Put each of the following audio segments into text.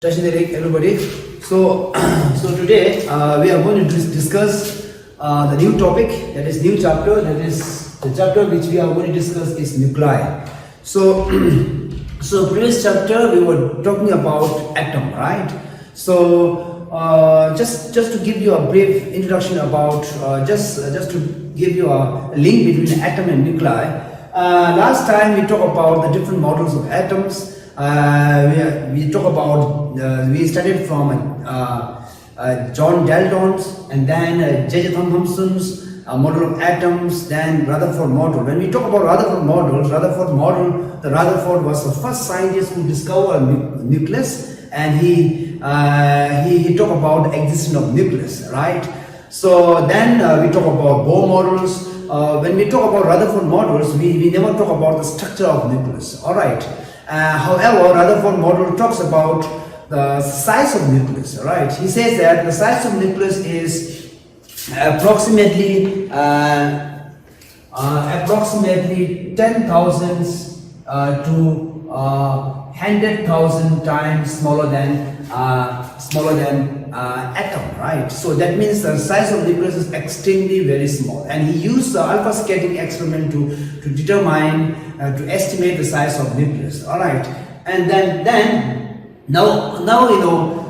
Everybody. So today we are going to discuss the new topic, that is new chapter. That is the chapter which we are going to discuss is nuclei. So previous chapter we were talking about atom, right? So just to give you a brief introduction about just to give you a link between atom and nuclei. Last time we talked about the different models of atoms. We talk about we studied from John Dalton's and then J.J. Thomson's model of atoms, then Rutherford model. When we talk about the Rutherford was the first scientist who discovered nucleus, and he talked about the existence of nucleus, right? So then we talk about Bohr models. When we talk about Rutherford models, we never talk about the structure of nucleus, all right? However, Rutherford model talks about the size of nucleus, right? He says that the size of nucleus is approximately 10,000 to 100,000 times smaller than atom, right? So that means the size of nucleus is extremely very small, and he used the alpha scattering experiment to determine to estimate the size of nucleus. All right, and then now you know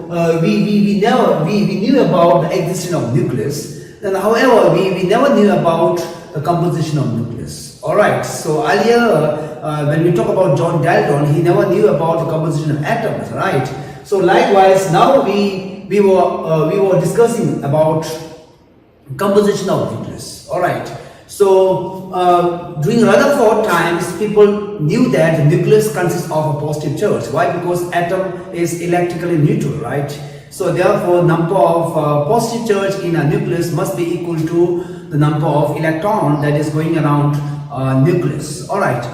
we knew about the existence of nucleus. Then, however, we never knew about the composition of nucleus. All right, so earlier when we talk about John Dalton, he never knew about the composition of atoms, right? So likewise, now we were discussing about composition of nucleus. All right. So during Rutherford times, people knew that the nucleus consists of a positive charge. Why? Because atom is electrically neutral, right? So therefore, number of positive charge in a nucleus must be equal to the number of electron that is going around nucleus. All right.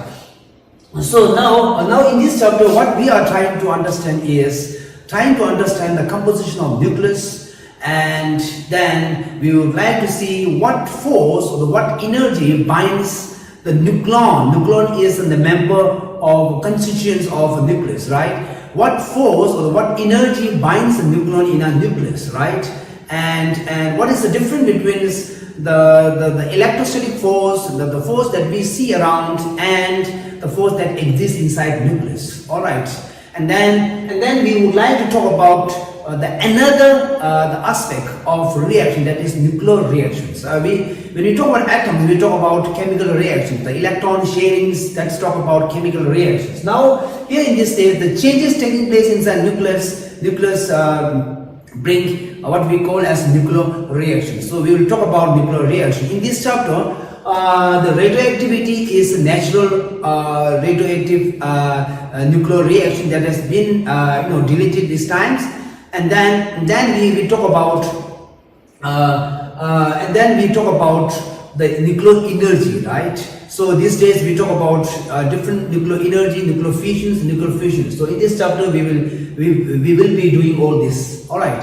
So now in this chapter, what we are trying to understand is the composition of nucleus, and then we would like to see what force or what energy binds the nucleon. Nucleon is the member of constituents of a nucleus, right? What force or what energy binds the nucleon in a nucleus, right? And what is the difference between the electrostatic force, the force that we see around, and the force that exists inside nucleus. All right, and then we would like to talk about the aspect of reaction, that is nuclear reactions. When we talk about atoms, we talk about chemical reactions, the electron sharings. Let's talk about chemical reactions. Now here in this stage, the changes taking place inside nucleus bring what we call as nuclear reaction. So we will talk about nuclear reaction in this chapter. The radioactivity is a natural radioactive nuclear reaction that has been deleted these times, and then we talk about the nuclear energy, right? So these days we talk about different nuclear energy, nuclear fusions. So in this chapter we will be doing all this. All right.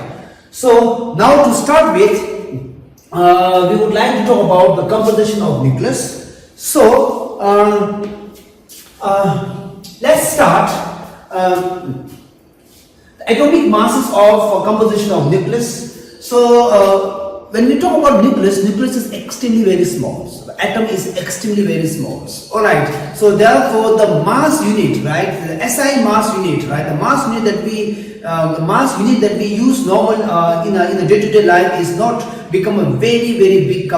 So now to start with, we would like to talk about the composition of nucleus. So let's start. The atomic masses of composition of nucleus. So when we talk about nucleus is extremely very small. So the atom is extremely very small. All right. So therefore, the mass unit, right? The SI mass unit, right? The mass unit that we use normal in a day-to-day life is not become a very big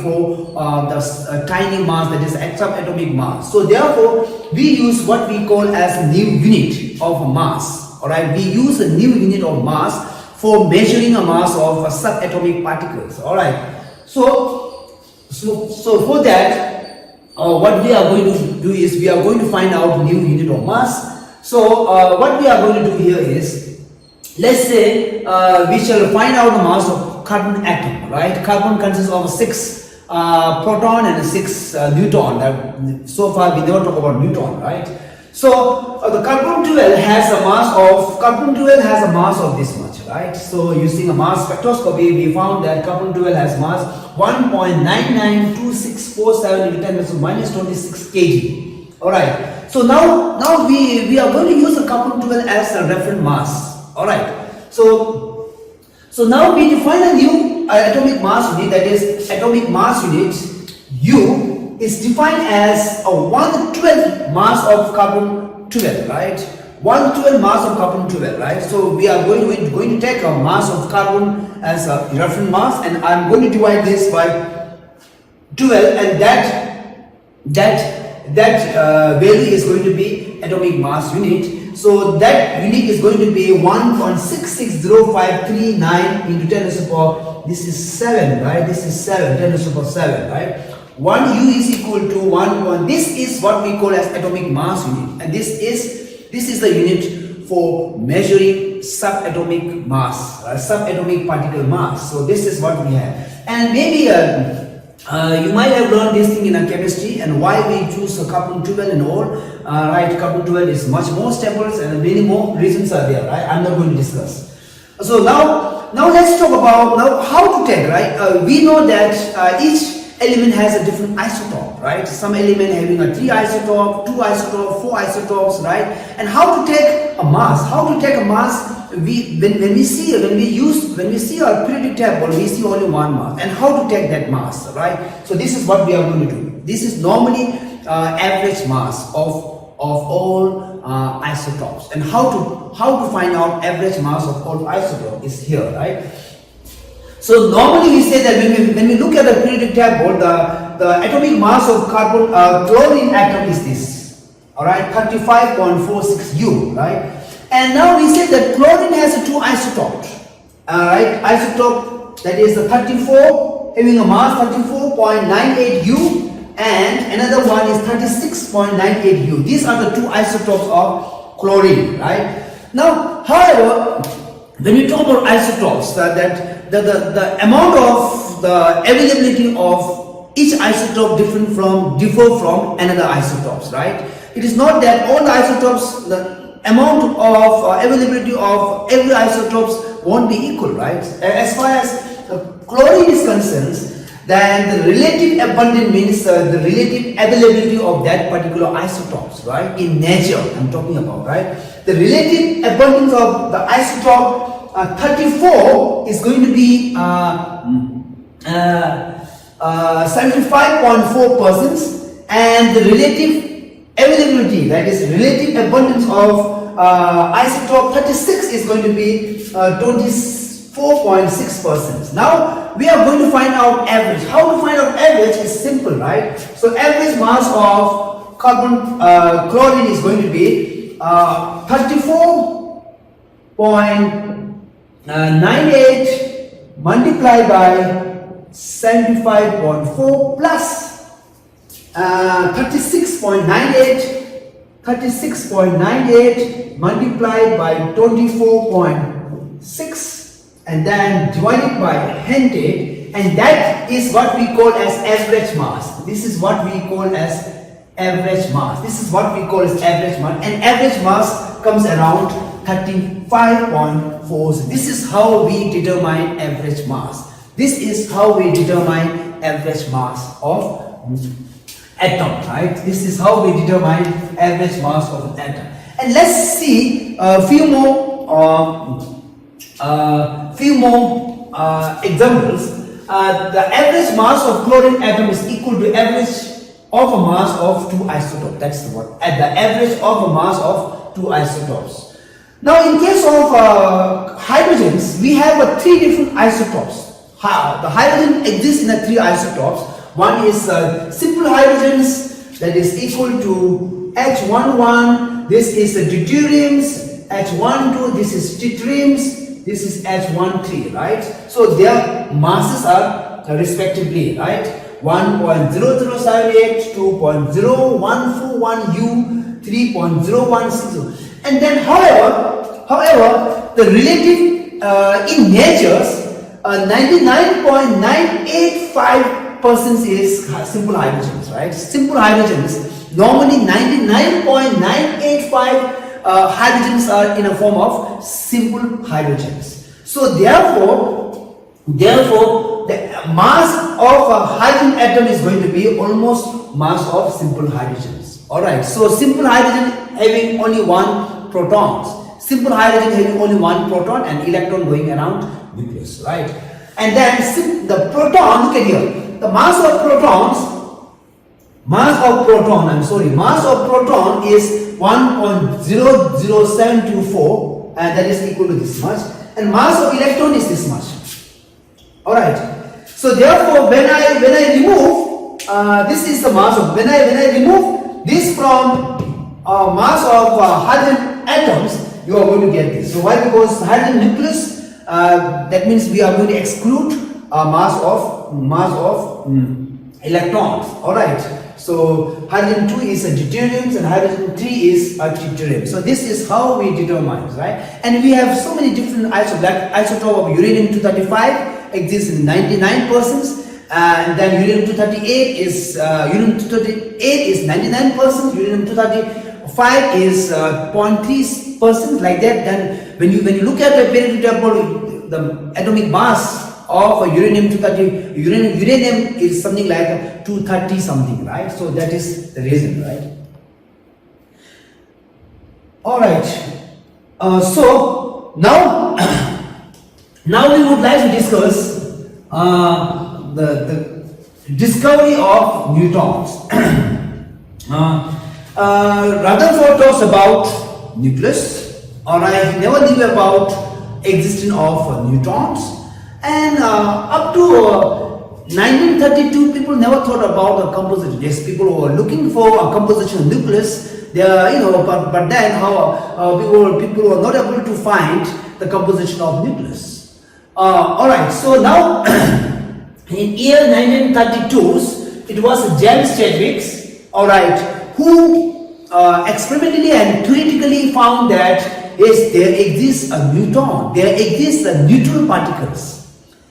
for the tiny mass, that is subatomic mass. So therefore, we use what we call as a new unit of mass. All right, we use a new unit of mass for measuring a mass of subatomic particles. All right. So for that, what we are going to do is we are going to find out new unit of mass. So what we are going to do here is, let's say we shall find out the mass of carbon atom, right? Carbon consists of 6 proton and 6 neutron. So far we never talk about neutron, right? So the carbon-12 has a mass of this much, right? So using a mass spectroscopy, we found that carbon-12 has mass 1.992647 into 10 26 kg. All right. So now we are going to use the carbon-12 as a reference mass. All right. So now we define a new atomic mass unit, that is atomic mass unit U is defined as a 1/12 mass of carbon 12, right? 1/12 mass of carbon 12, right? So we are going to take a mass of carbon as a reference mass, and I'm going to divide this by 12, and that value is going to be atomic mass unit. So that unit is going to be 1.660539 into 10 to the power. This is 7, right? This is 7, 10 to the power 7, right? 1 U is equal to 1. This is what we call as atomic mass unit, and this is the unit for measuring subatomic mass, subatomic particle mass. So this is what we have, and maybe you might have learned this thing in a chemistry, and why we choose a carbon 12 and all. Right, carbon 12 is much more stable, and many more reasons are there. Right, I'm not going to discuss. So now let's talk about how to take. Right, we know that each element has a different isotope. Right, some element having a 3 isotope, 2 isotope, 4 isotopes. Right, and how to take a mass? How to take a mass? When we see our periodic table, we see only one mass, and how to take that mass, right? So this is what we are going to do. This is normally average mass of all isotopes, and how to find out average mass of all isotopes is here, right? So normally we say that when we look at the periodic table, the atomic mass of chlorine atom is this, all right, 35.46 U, right? And now we say that chlorine has 2 isotopes, right? Isotope that is the 34, having a mass 34.98 U, and another one is 36.98 U. These are the 2 isotopes of chlorine, right? Now, however, when we talk about isotopes, the amount of the availability of each isotope differ from another isotopes, right? It is not that all the isotopes, the amount of availability of every isotopes won't be equal, right? As far as chlorine is concerned, then the relative abundance means the relative availability of that particular isotopes, right? In nature, I'm talking about, right? The relative abundance of the isotope 34 is going to be 75.4%, and the relative availability, that is relative abundance of isotope 36 is going to be 24.6%. Now we are going to find out average. How to find out average is simple, right? So average mass of chlorine is going to be 34.98 multiplied by 75.4 plus 36.98 multiplied by 24.6 and then divided by 100, and that is what we call as average mass. This is what we call as average mass. This is what we call as average mass, and average mass comes around 35.4. This is how we determine average mass. This is how we determine average mass of atom, right? This is how we determine average mass of an atom. And let's see a few more examples. The average mass of chlorine atom is equal to average of a mass of 2 isotopes. That's the word. At the average of a mass of 2 isotopes. Now, in case of hydrogens, we have 3 different isotopes. The hydrogen exists in 3 isotopes. One is simple hydrogens, that is equal to H11. This is the deuteriums. H12. This is deuteriums. This is H13, right? So their masses are respectively, right? 1.0078, 2.0141 U, 3.016. And then, however, the relative in natures, 99.985% is simple hydrogens, right? Simple hydrogens, normally 99.985 hydrogens are in a form of simple hydrogens. So therefore, the mass of a hydrogen atom is going to be almost mass of simple hydrogens. All right. So simple hydrogen having only 1 protons. simple hydrogen having only one proton and electron going around nucleus, right? And then the proton, look at here, the mass of proton is 1.00724, and that is equal to this much, and mass of electron is this much. All right. So therefore, when I remove this is the mass of, when I remove this from mass of hydrogen atoms, you are going to get this. So why? Because hydrogen nucleus, that means we are going to exclude mass of electrons. All right. So hydrogen 2 is a deuterium and hydrogen 3 is a tritium. So this is how we determine, right? And we have so many different isotopes. That isotope of uranium-235 exists in 99%, and then uranium-238 is 99%, uranium-235 is 0.3%, like that. Then when you look at the periodic table, the atomic mass of uranium-230, uranium is something like 230 something, right? So that is the reason, right? All right. So now we would like to discuss the discovery of neutrons. Rutherford talks about nucleus. All right, he never knew about existence of neutrons, and up to 1932, people never thought about the composition. Yes, people were looking for a composition of nucleus. They are, but then people were not able to find the composition of nucleus. All right, so now in year 1932, it was James Chadwick, all right, who experimentally and theoretically found that yes, there exists a neutron, there exists a neutral particles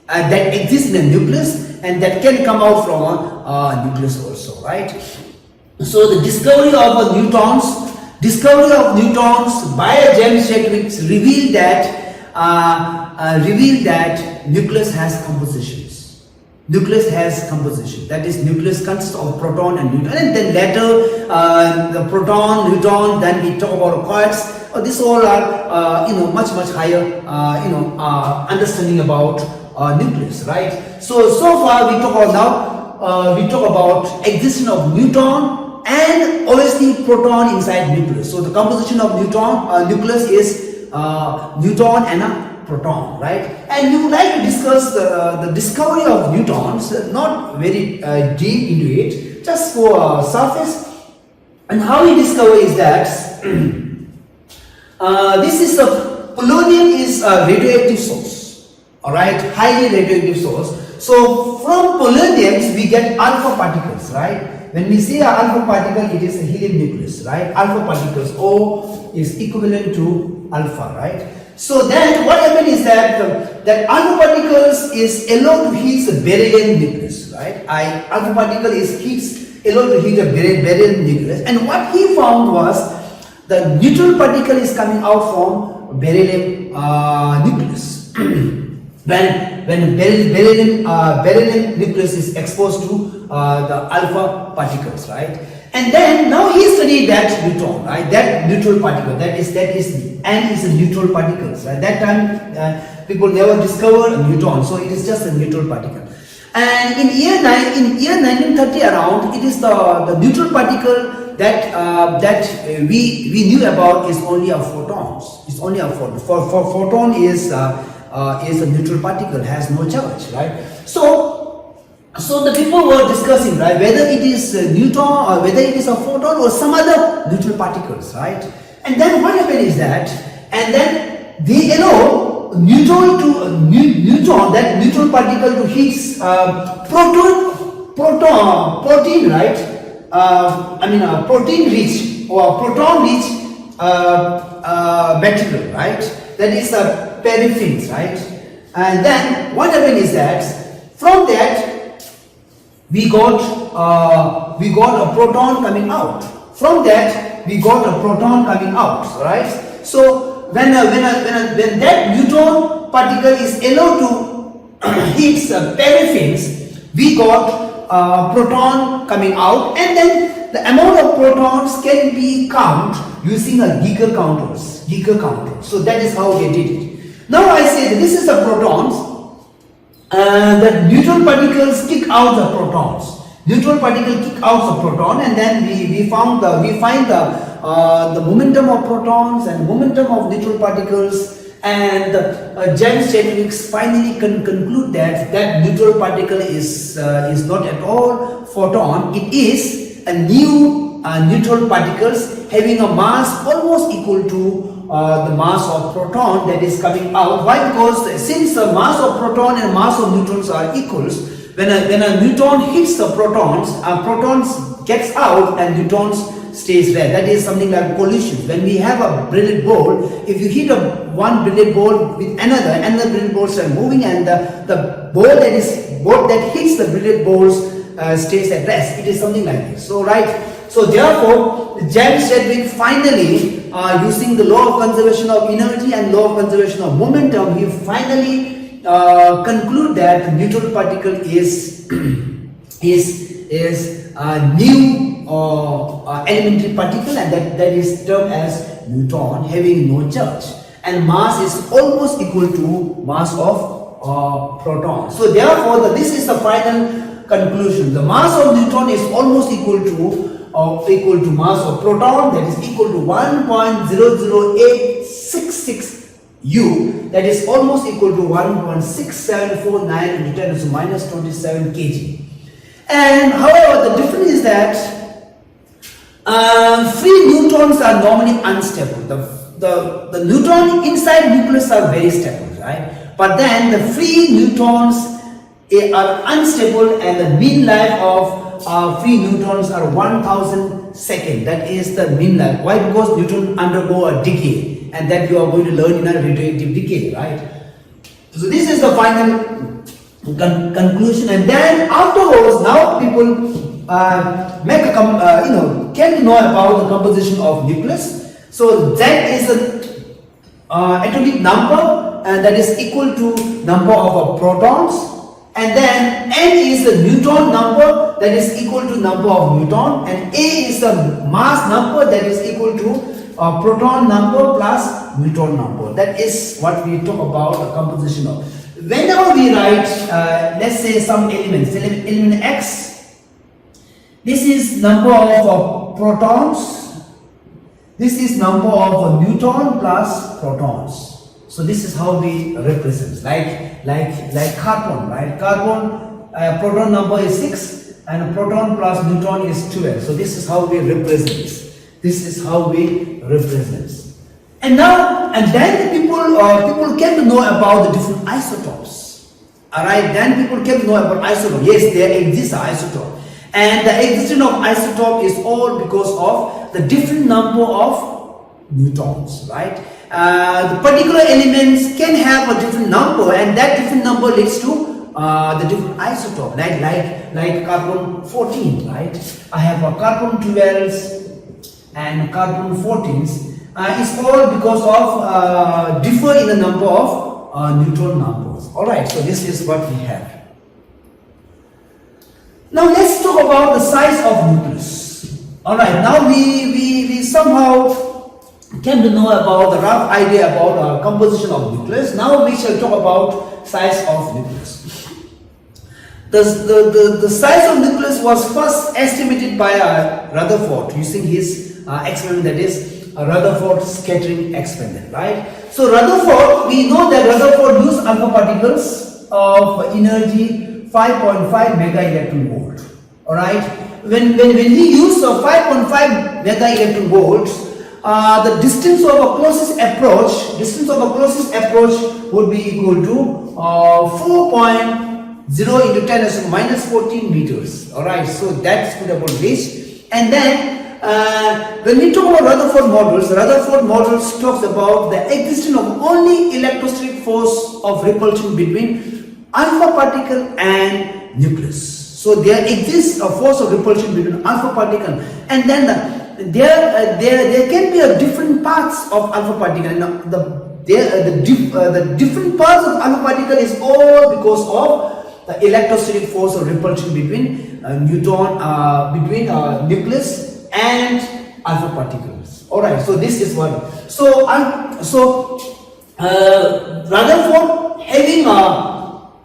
that exist in the nucleus and that can come out from a nucleus also, right? So the discovery of neutrons by James Chadwick revealed that nucleus has compositions. Nucleus has composition. That is, nucleus consists of proton and neutron, and then later the proton, neutron. Then we talk about quarks. These all are much higher understanding about nucleus, right? So far we talk about existence of neutron and obviously proton inside nucleus. So the composition of nucleus is neutron and a proton, right? And we would like to discuss the discovery of neutrons, not very deep into it, just for surface. And how we discover is that this is polonium is a radioactive source, all right, highly radioactive source. So from polonium we get alpha particles, right? When we say an alpha particle, it is a helium nucleus, right? Alpha particles, O is equivalent to alpha, right? So then what happens is that alpha particles is allowed to heat the beryllium nucleus, right? Alpha particle is allowed to heat a beryllium nucleus, and what he found was the neutral particle is coming out from beryllium nucleus. when beryllium nucleus is exposed to the alpha particles, right? And then now he studied that neutron, right? That neutral particle, that is N is a neutral particles. At that time, people never discovered a neutron, so it is just a neutral particle. And in year 1930 around, it is the neutral particle that we knew about is only a photons. It's only a photon. For photon is a neutral particle, has no charge, right? So the people were discussing, right, whether it is a neutron or whether it is a photon or some other neutral particles, right? And then what happened is that, and then they allow neutron, that neutral particle to hit protein, right? Protein rich or proton rich material, right? That is a paraffins, right? And then what happened is that from that we got a proton coming out. From that we got a proton coming out, right? So when that neutron particle is allowed to hit paraffins, we got proton coming out, and then the amount of protons can be counted using a Geiger counter. So that is how they did it. Now I say that this is the protons, that neutral particles kick out the protons. Neutral particle kick out the proton, and then we find the momentum of protons and momentum of neutral particles. And James Chadwick finally conclude that neutral particle is not at all photon. It is a new neutral particles having a mass almost equal to the mass of proton that is coming out. Why? Because since the mass of proton and mass of neutrons are equals, when a neutron hits the protons gets out and neutrons stays there. That is something like collision. When we have a billiard ball, if you hit one billiard ball with another billiard balls are moving, and the ball that hits the billiard balls stays at rest. It is something like this. So so therefore James Chadwick finally using the law of conservation of energy and law of conservation of momentum, he finally conclude that the neutral particle is a new elementary particle, and that is termed as neutron, having no charge, and mass is almost equal to mass of proton. So therefore this is the final conclusion. The mass of neutron is almost equal to mass of proton, that is equal to 1.00866 U, that is almost equal to 1.6749 into 10 to the minus 27 kg. And however, the difference is that free neutrons are normally unstable. The neutron inside nucleus are very stable, right? But then the free neutrons are unstable, and the mean life of free neutrons are 1000 seconds. That is the mean life. Why? Because neutrons undergo a decay, and that you are going to learn in a radioactive decay, right? So this is the final conclusion, and then afterwards, now people came to know about the composition of nucleus. So Z is an atomic number, and that is equal to number of protons. And then N is the neutron number, that is equal to number of neutron, and A is the mass number, that is equal to proton number plus neutron number. That is what we talk about the composition of. Whenever we write, let's say some elements, element X, this is number of protons, this is number of neutron plus protons. So this is how we represent, like carbon, right? Carbon proton number is 6, and proton plus neutron is 12. So this is how we represent. This is how we represent. And then people came to know about the different isotopes. Alright, then people came to know about isotopes. Yes, there exists an isotope, and the existence of isotope is all because of the different number of neutrons, right? The particular elements can have a different number, and that different number leads to the different isotope, like carbon 14, right? I have a carbon 12s and carbon 14s. It's all because of differ in the number of neutron numbers. Alright, so this is what we have. Now let's talk about the size of nucleus. Alright, now we somehow came to know about the rough idea about composition of nucleus. Now we shall talk about size of nucleus. The size of nucleus was first estimated by Rutherford using his experiment, that is Rutherford scattering experiment, right? So Rutherford, we know that Rutherford used alpha particles of energy 5.5 mega electron volt. Alright, when he used 5.5 mega electron volts, the distance of a closest approach would be equal to 4.0 into 10 to the minus 14 meters. Alright, so that's good about this. And then when we talk about Rutherford models talks about the existence of only electrostatic force of repulsion between alpha particle and nucleus. So there exists a force of repulsion between alpha particle, and then there can be different parts of alpha particle. Now, the different parts of alpha particle is all because of the electrostatic force of repulsion between nucleus and alpha particles. All right. So this is what. So Rutherford having a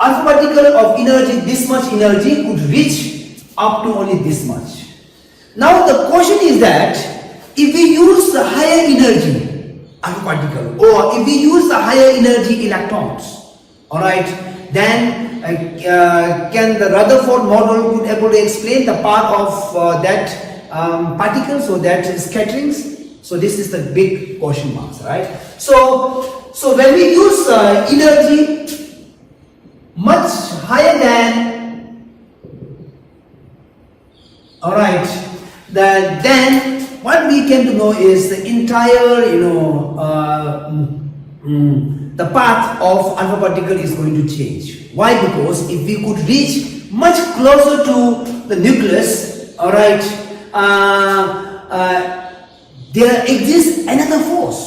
alpha particle of energy, this much energy, could reach up to only this much. Now the question is that if we use the higher energy alpha particle, or if we use the higher energy electrons, all right, then can the Rutherford model could able to explain the path of that particle, so that scatterings? So this is the big question marks, right? So when we use energy much higher than, all right, then what we came to know is the entire, the path of alpha particle is going to change. Why? Because if we could reach much closer to the nucleus, all right, there exists another force,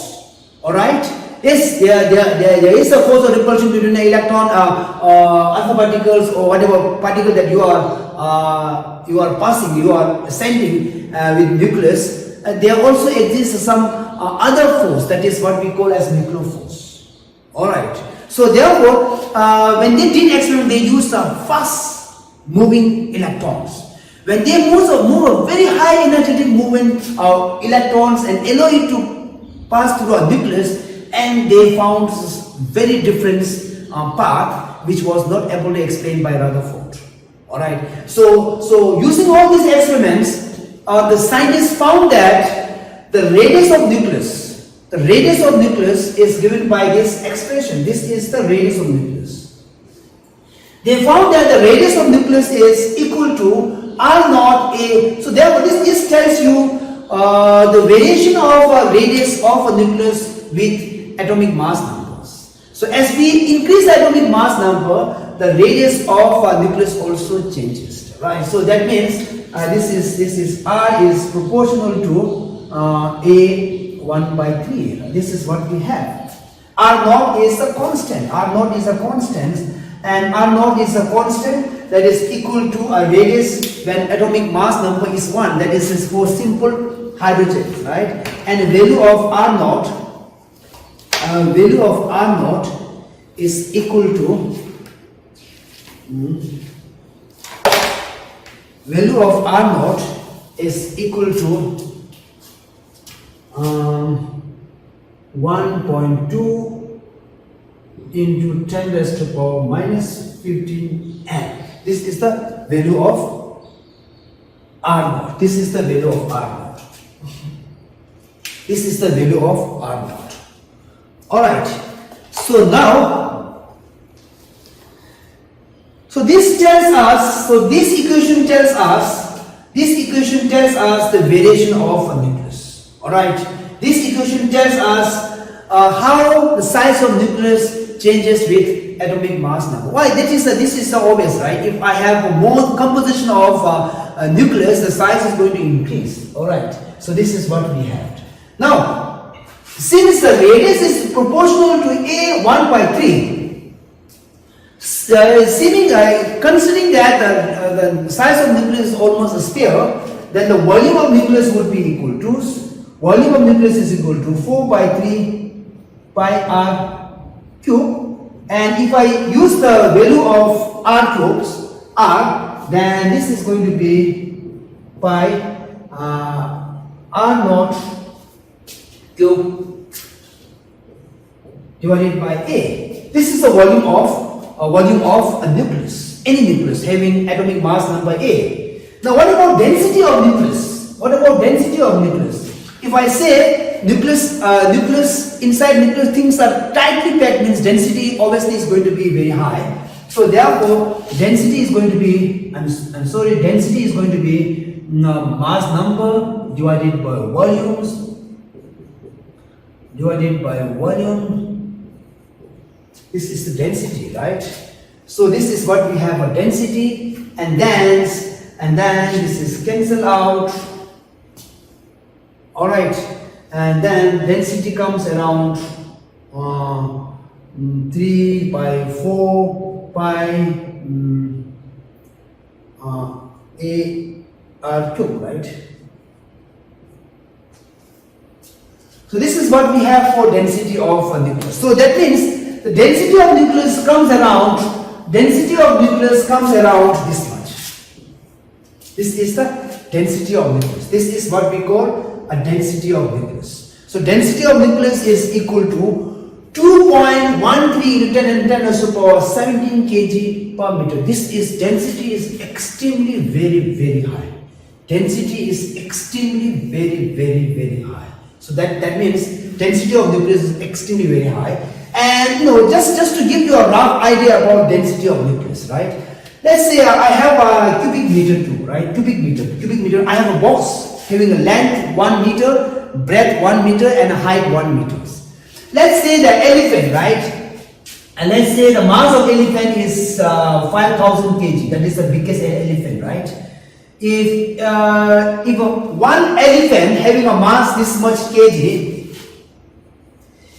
all right. Yes, there is a force of repulsion between the electron, alpha particles, or whatever particle that you are passing, you are sending with nucleus. There also exists some other force, that is what we call as nuclear force. All right. So therefore, when they did experiment, they used fast moving electrons. When they move a very high energetic movement of electrons and allow it to pass through a nucleus, and they found very different path which was not able to explain by Rutherford. All right. So using all these experiments, the scientists found that the radius of nucleus is given by this expression. This is the radius of nucleus. They found that the radius of nucleus is equal to R naught A. So therefore this tells you the variation of radius of a nucleus with atomic mass numbers. So as we increase the atomic mass number, the radius of a nucleus also changes, right? So that means this is R is proportional to A 1 by 3. This is what we have. R naught is a constant. R naught is a constant, and R naught is a constant that is equal to a radius when atomic mass number is 1. That is for simple hydrogen, right? And the value of R naught. Value of R naught is equal to value of R naught is equal to 1.2 into 10 raised to the power minus 15 M. This is the value of R naught. This is the value of R naught. This is the value of R naught. All right. So now, this tells us. So this equation tells us. This equation tells us the variation of a nucleus. All right. This equation tells us how the size of nucleus changes with atomic mass number. Why? This is so obvious, right? If I have more composition of a nucleus, the size is going to increase. All right. So this is what we have. Now, since the radius is proportional to A 1 by 3, considering that the size of nucleus is almost a sphere, then the volume of nucleus would be equal to, volume of nucleus is equal to 4 by 3 pi R cube. And if I use the value of R cubes, R, then this is going to be pi R naught cube divided by A. This is the volume of a nucleus, any nucleus having atomic mass number A. Now what about density of nucleus? What about density of nucleus? If I say nucleus inside nucleus things are tightly packed, means density obviously is going to be very high. So therefore density is going to be density is going to be mass number divided by volumes divided by volume. This is the density, right? So this is what we have, a density, and then this is cancel out. All right, and then density comes around 3 by 4 pi A R cube, right? So this is what we have for density of a nucleus. So that means the density of nucleus comes around this much. This is the density of nucleus. This is what we call a density of nucleus. So density of nucleus is equal to 2.13 into 10 and 10 raised to the power 17 kg per meter. This is density is extremely very high. Density is extremely very high. So that means density of nucleus is extremely very high. And just to give you a rough idea about density of nucleus, right? Let's say I have a cubic meter too, right? Cubic meter. I have a box having a length 1 meter, breadth 1 meter, and a height 1 meter. Let's say the elephant, right? And let's say the mass of elephant is 5,000 kg. That is the biggest elephant, right? If one elephant having a mass this much kg,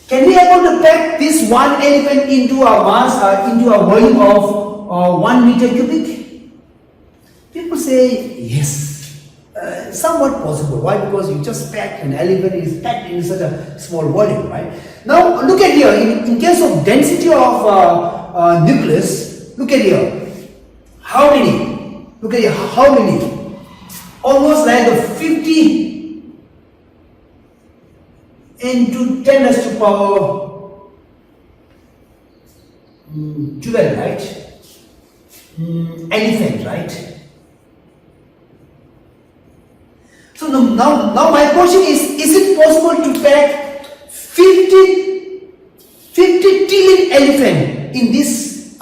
can we able to pack this one elephant into a mass, into a volume of 1 meter cubic? People say yes. Somewhat possible. Why? Because you just packed an elephant is packed in such a small volume, right? Now look at here. In case of density of nucleus, look at here. How many? Look at here. How many? Almost like a 50 into 10 raised to power 12, right? Elephant, right? So now my question is it possible to pack 50 trillion elephant in this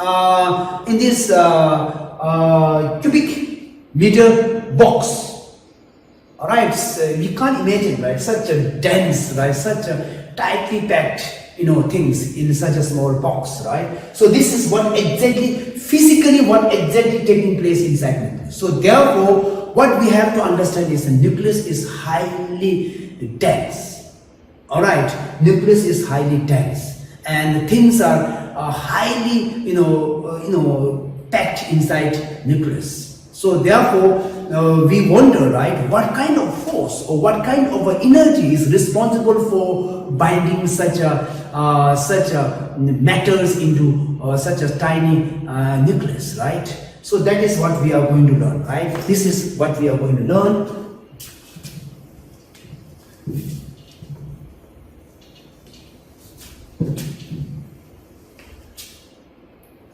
cubic meter box? All right, so we can't imagine, right? Such a dense, right? Such a tightly packed, things in such a small box, right? So this is physically what exactly taking place inside nucleus. So therefore, what we have to understand is the nucleus is highly dense. All right, nucleus is highly dense, and things are highly, packed inside nucleus. So therefore, we wonder, right, what kind of force or what kind of energy is responsible for binding such matters into such a tiny nucleus, right? So that is what we are going to learn, right? This is what we are going to learn.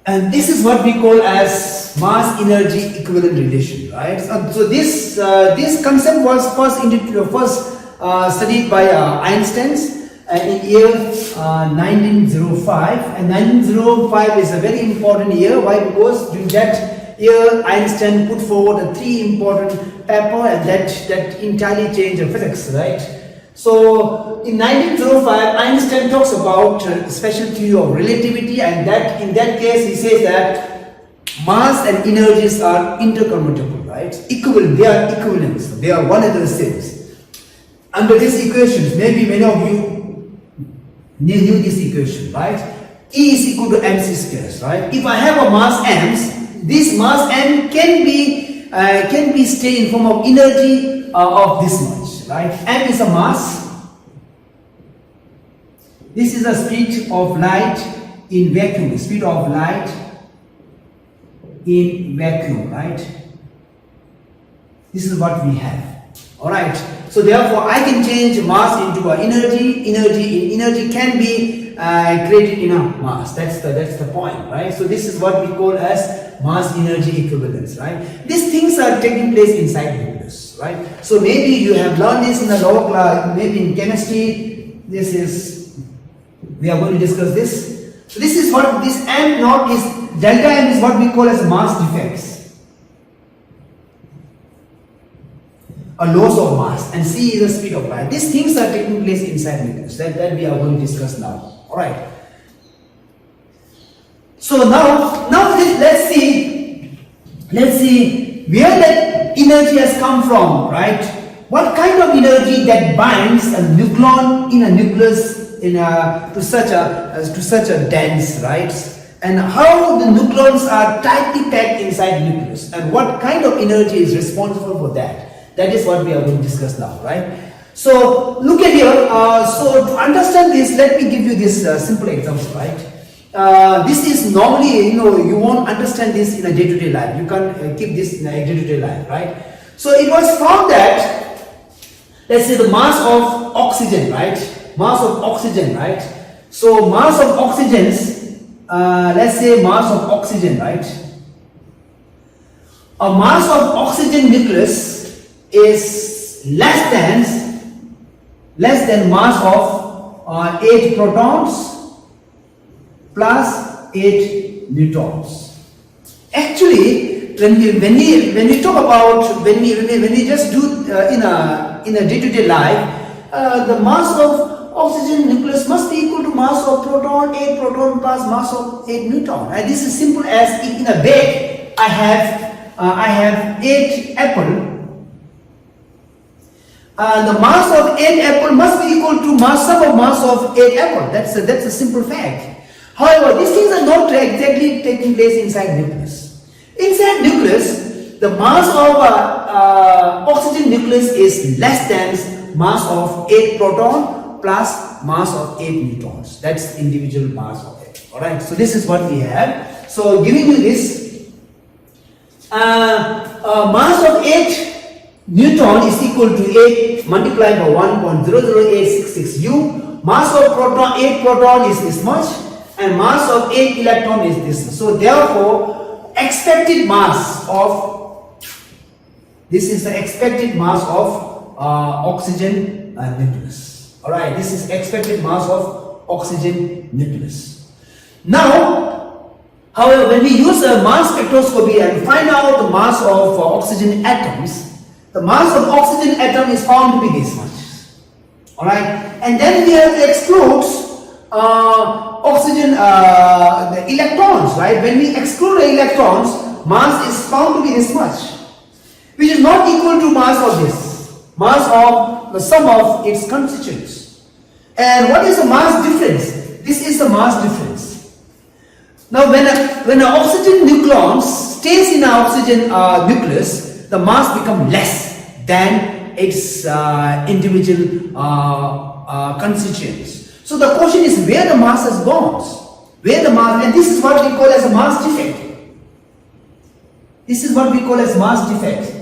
And this is what we call as mass energy equivalent relation, right? So this concept was first studied by Einstein in year 1905, and 1905 is a very important year. Why? Because during that year Einstein put forward 3 important papers, and that entirely changed physics, right? So in 1905, Einstein talks about special theory of relativity, and that in that case he says that mass and energies are interconvertible, right? Equivalent, they are equivalents, they are one and the same. Under these equations, maybe many of you knew this equation, right? E is equal to mc squares, right? If I have a mass m, this mass m can be stay in form of energy of this much, right? M is a mass. This is the speed of light in vacuum. Speed of light in vacuum, right? This is what we have. All right. So therefore, I can change mass into a energy. Energy can be created in a mass. That's the point, right? So this is what we call as mass energy equivalence, right? These things are taking place inside nucleus, right? So maybe you have learned this in the lower class. Maybe in chemistry, we are going to discuss this. So this is what this m naught is. Delta m is what we call as mass defects. A loss of mass, and c is the speed of light. These things are taking place inside nucleus that we are going to discuss now. All right. So now let's see where that energy has come from, right? What kind of energy that binds a nucleon in a nucleus to such a dense, right? And how the nucleons are tightly packed inside nucleus, and what kind of energy is responsible for that. That is what we are going to discuss now, right? So look at here. So to understand this, let me give you this simple example, right? This is normally, you won't understand this in a day-to-day life. You can't keep this in a day-to-day life, right? So it was found that, let's say the mass of oxygen, right? Mass of oxygen, right? So mass of oxygens, let's say mass of oxygen, right? A mass of oxygen nucleus is less than mass of 8 protons plus 8 neutrons. Actually, when we talk about when we just do in a day-to-day life, the mass of oxygen nucleus must be equal to mass of 8 proton plus mass of 8 neutron. And this is simple as in a bag I have 8 apple. The mass of 8 apple must be equal to sum of mass of 8 apple. That's a simple fact. However, these things are not exactly taking place inside nucleus. Inside nucleus, the mass of oxygen nucleus is less than mass of 8 proton plus mass of 8 neutrons. That's individual mass of it. Alright, so this is what we have. So giving you this, mass of 8 neutron is equal to 8 multiplied by 1.00866 U. Mass of 8 proton is this much, and mass of 8 electron is this. So therefore, expected mass of, this is the expected mass of oxygen nucleus. Alright, this is expected mass of oxygen nucleus. Now, however, when we use a mass spectroscopy and find out the mass of oxygen atoms, the mass of oxygen atom is found to be this much. Alright, and then we have to exclude oxygen, the electrons, right? When we exclude the electrons, mass is found to be this much, which is not equal to mass of this. Mass of the sum of its constituents. And what is the mass difference? This is the mass difference. Now when an oxygen nucleon stays in an oxygen nucleus, the mass becomes less than its individual constituents. So the question is where the mass has gone. Where the mass, and this is what we call as a mass defect. This is what we call as mass defect.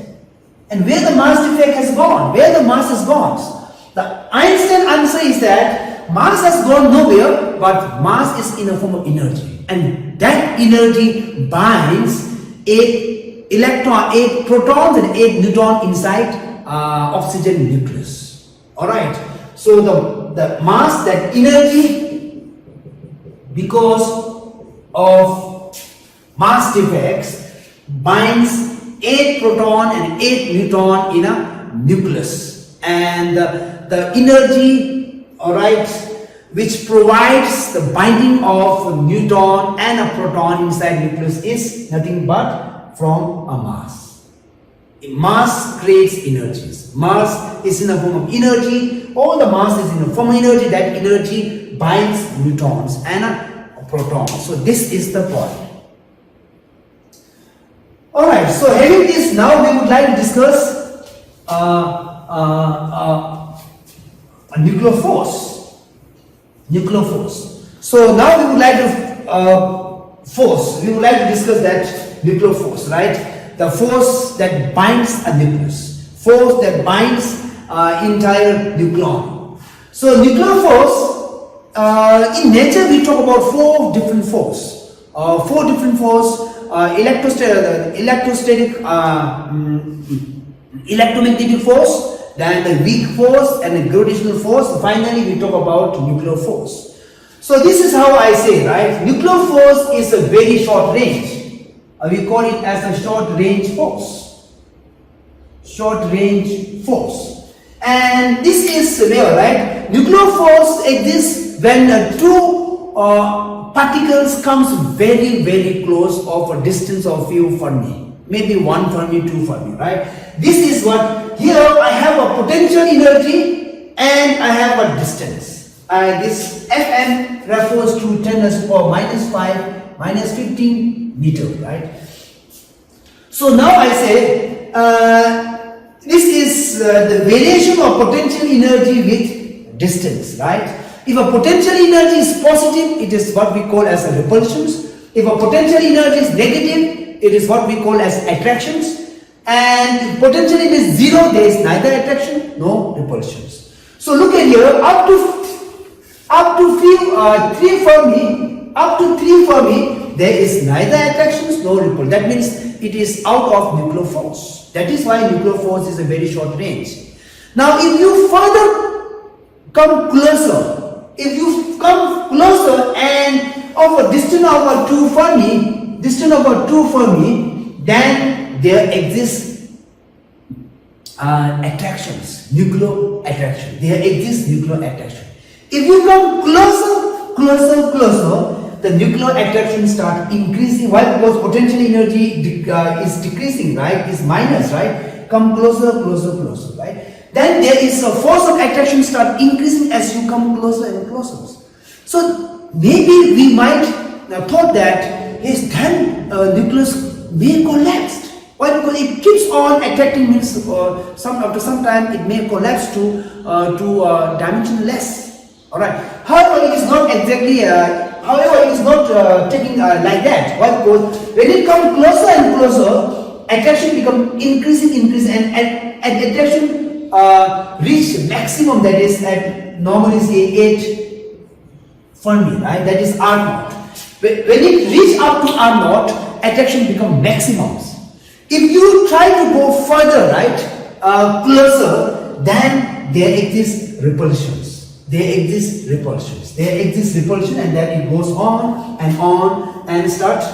And where the mass defect has gone, where the mass has gone. The Einstein answer is that mass has gone nowhere, but mass is in a form of energy. And that energy binds 8 protons and 8 neutrons inside oxygen nucleus. Alright. So the mass, that energy, because of mass defects, binds 8 proton and 8 neutron in a nucleus, and the energy, alright, which provides the binding of neutron and a proton inside nucleus is nothing but from a mass. Mass creates energies. Mass is in a form of energy. All the mass is in a form of energy. That energy binds neutrons and a proton. So this is the point. Alright, so having this, now we would like to discuss a nuclear force. Nuclear force. So now we would like to discuss that nuclear force, right? The force that binds a nucleus, force that binds entire nucleon. So nuclear force, in nature we talk about 4 different forces. Electrostatic, electromagnetic force, then the weak force and the gravitational force. Finally, we talk about nuclear force. So this is how I say, right? Nuclear force is a very short range. We call it as a short range force. Short range force. And this is where, right? Nuclear force exists when 2 particles comes very, very close of a distance of few Fermi. Maybe 1 Fermi, 2 Fermi, right? This is what, here I have a potential energy and I have a distance. This Fm refers to 10⁻⁻⁵ minus 15 meter, right? So now I say, this is is the variation of potential energy with distance, right? If a potential energy is positive, it is what we call as a repulsions. If a potential energy is negative, it is what we call as attractions. And if potential energy is zero, there is neither attraction, no repulsions. So look at here, up to 3 Fermi, there is neither attractions, no repulsion. That means it is out of nuclear force. That is why nuclear force is a very short range. Now, if you further come closer, and of a distance over 2 Fermi, then there exists attractions, nuclear attraction. There exists nuclear attraction. If you come closer, the nuclear attraction start increasing. Why? Because potential energy is decreasing, right? Is minus, right? Come closer, right? Then there is a force of attraction start increasing as you come closer and closer. So maybe we might thought that yes, then nucleus may collapse. Why? Because it keeps on attracting, means after some time it may collapse to dimensionless. All right. However, it is not exactly. However, it is not taking like that. Why? Because when it comes closer and closer, attraction becomes increasing, and attraction reach maximum, that is at normally say 8 Fermi, right? That is R naught. When it reach up to R naught, attraction become maximums. If you try to go further, right, closer, then there exists repulsions. There exists repulsion, and then it goes on and start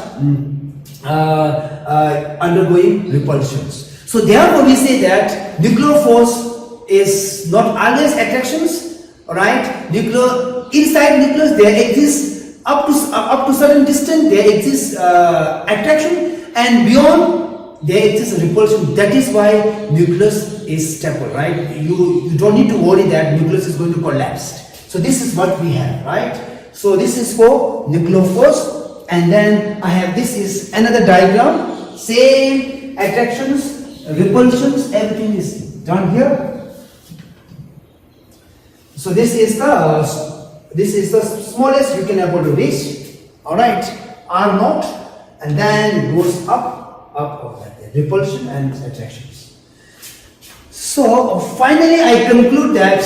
undergoing repulsions. So therefore we say that nuclear force is not always attractions, alright? Inside nucleus there exists up to certain distance there exists attraction, and beyond there exists repulsion. That is why nucleus is stable, right? You don't need to worry that nucleus is going to collapse. So this is what we have, right? So this is for nuclear force, and then I have, this is another diagram, same attractions, repulsions, everything is done here. So this is the smallest you can able to reach, all right, R naught, and then it goes up like that, repulsion and attractions. So finally I conclude that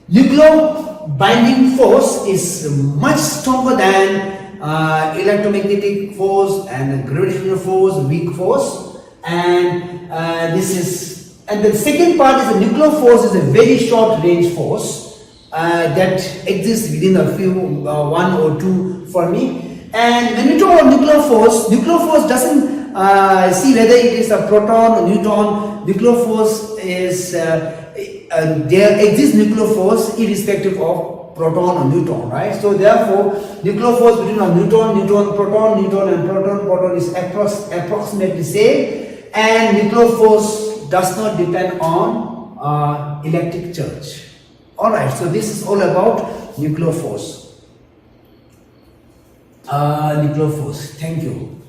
nuclear binding force is much stronger than electromagnetic force and gravitational force, weak force, and the second part is the nuclear force is a very short range force that exists within a few 1 or 2 Fermi. And when we talk about nuclear force doesn't see whether it is a proton or neutron. Nuclear force is there exists nuclear force irrespective of proton or neutron, right? So therefore, nuclear force between a neutron, proton, and proton is approximately same, and nuclear force does not depend on electric charge. All right. So this is all about nuclear force. Thank you.